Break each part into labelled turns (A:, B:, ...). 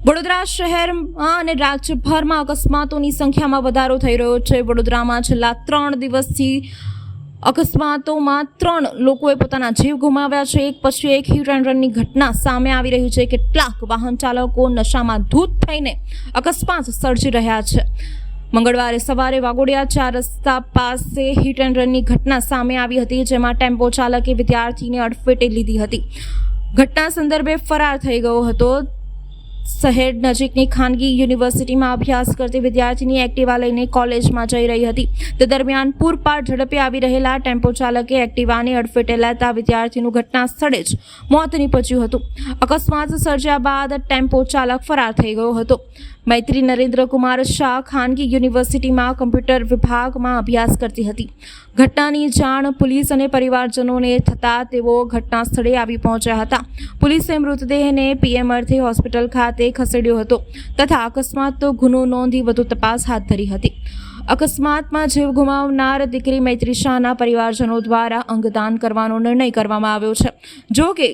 A: વડોદરા શહેરમાં અને રાજ્યભરમાં અકસ્માતોની સંખ્યામાં વધારો થઈ રહ્યો છે। વડોદરામાં છેલ્લા 3 દિવસથી અકસ્માતોમાં 3 લોકોએ પોતાના જીવ ગુમાવ્યા છે। એક પછી એક હિટ એન્ડ રનની ઘટના સામે આવી રહી છે। કેટલાક વાહન ચાલકો નશામાં ધૂત થઈને અકસ્માત સર્જી રહ્યા છે। મંગળવારે સવારે વાઘોડિયા 4 રસ્તા પાસે હિટ એન્ડ રનની ઘટના સામે આવી હતી, જેમાં ટેમ્પો ચાલકે વિદ્યાર્થીને અડફેટે લીધી હતી। ઘટના સંદર્ભે ફરાર થઈ ગયો હતો। શહેર નજીકની ખાનગી યુનિવર્સિટીમાં અભ્યાસ કરતી વિદ્યાર્થીની એક્ટિવા લઈને કોલેજમાં જઈ રહી હતી। તે દરમિયાન પૂરપાટ ઝડપે આવી રહેલા ટેમ્પો ચાલકે એક્ટિવાને અડફેટે લેતા વિદ્યાર્થીનું ઘટના સ્થળે જ મોત નીપજ્યું હતું। અકસ્માત સર્જ્યા બાદ ટેમ્પો ચાલક ફરાર થઈ ગયો હતો। મૈત્રી નરેન્દ્રકુમાર શાહ ખાનગી યુનિવર્સિટીમાં કમ્પ્યુટર વિભાગમાં અભ્યાસ કરતી હતી। ઘટનાની જાણ પોલીસ અને પરિવારજનોને થતાં તેઓ ઘટના સ્થળે આવી પહોંચ્યા હતા। પોલીસે મૃતદેહને પીએમ અર્થે હોસ્પિટલ ખાતે ખસેડ્યો હતો તથા અકસ્માતનો ગુનો નોંધી વધુ તપાસ હાથ ધરી હતી। અકસ્માતમાં જીવ ગુમાવનાર દીકરી મૈત્રી શાહના પરિવારજનો દ્વારા અંગદાન કરવાનો નિર્ણય કરવામાં આવ્યો છે। જો કે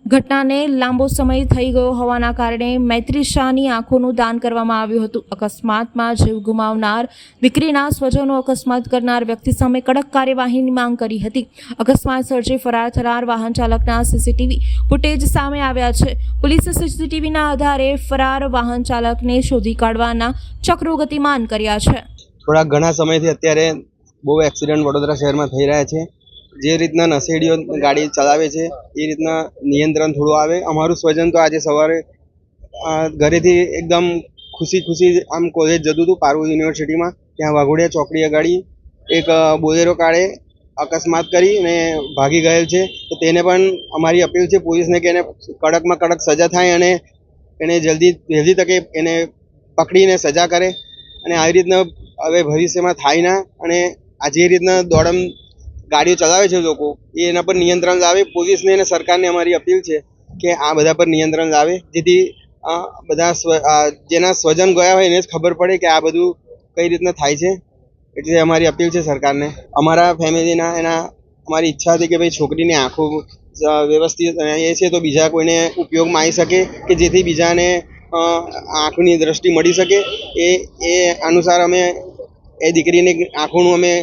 A: ઘટનાને લાંબો સમય થઈ ગયો હોવાના કારણે મૈત્રી શાહની આંખોનું દાન કરવામાં આવ્યું હતું। અકસ્માતમાં જીવ ગુમાવનાર દીકરીના સ્વજનો અકસ્માત કરનાર વ્યક્તિ સામે કડક કાર્યવાહીની માંગ કરી હતી। અકસ્માત સર્જી ફરાર થનાર વાહન ચાલકના સીસીટીવી ફૂટેજ સામે આવ્યા છે। પોલીસે સીસીટીવીના આધારે ફરાર વાહન ચાલકને શોધી કાઢવાના ચક્રો ગતિમાન કર્યા છે।
B: થોડા ઘણા સમયથી અત્યારે બહુ એક્સિડન્ટ વડોદરા શહેરમાં થઈ રહ્યા છે। જે રીતના નશેડીઓ ગાડી ચલાવે છે એ રીતના નિયંત્રણ થોડું આવે। અમારું સ્વજન તો આજે સવારે ઘરેથી એકદમ ખુશી આમ કોલેજ જતું હતું પારુલ યુનિવર્સિટીમાં। ત્યાં વાઘોડિયા ચોકડી આગળ એક બોલેરો કારે અકસ્માત કરી અને ભાગી ગયેલ છે। તો તેને પણ અમારી અપીલ છે પોલીસને કે એને કડકમાં કડક સજા થાય અને એને વહેલી તકે એને પકડીને સજા કરે અને આવી રીતના હવે ભવિષ્યમાં થાય ના। અને આ જે રીતના દોડમ ગાડીઓ ચલાવે છે લોકો એના પર નિયંત્રણ લાવે। પોલીસને અને સરકારને અમારી અપીલ છે કે આ બધા પર નિયંત્રણ લાવે, જેથી બધા જેના સ્વજન ગયા હોય એને જ ખબર પડે કે આ બધું કઈ રીતના થાય છે। એટલે અમારી અપીલ છે સરકારને। અમારા ફેમિલીના અમારી ઈચ્છા હતી કે ભાઈ છોકરીની આંખો વ્યવસ્થિત એ છે તો બીજા કોઈને ઉપયોગમાં આવી શકે કે જેથી બીજાને આંખની દ્રષ્ટિ મળી શકે। એ અનુસાર અમે એ દીકરીની આંખોનું અમે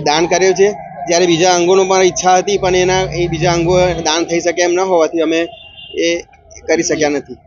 B: દાન કર્યું છે। જ્યારે બીજા અંગોનો પણ ઈચ્છા હતી પણ એ બીજા અંગો દાન થઈ શકે એમ ન હોવાથી અમે એ કરી શક્યા નથી।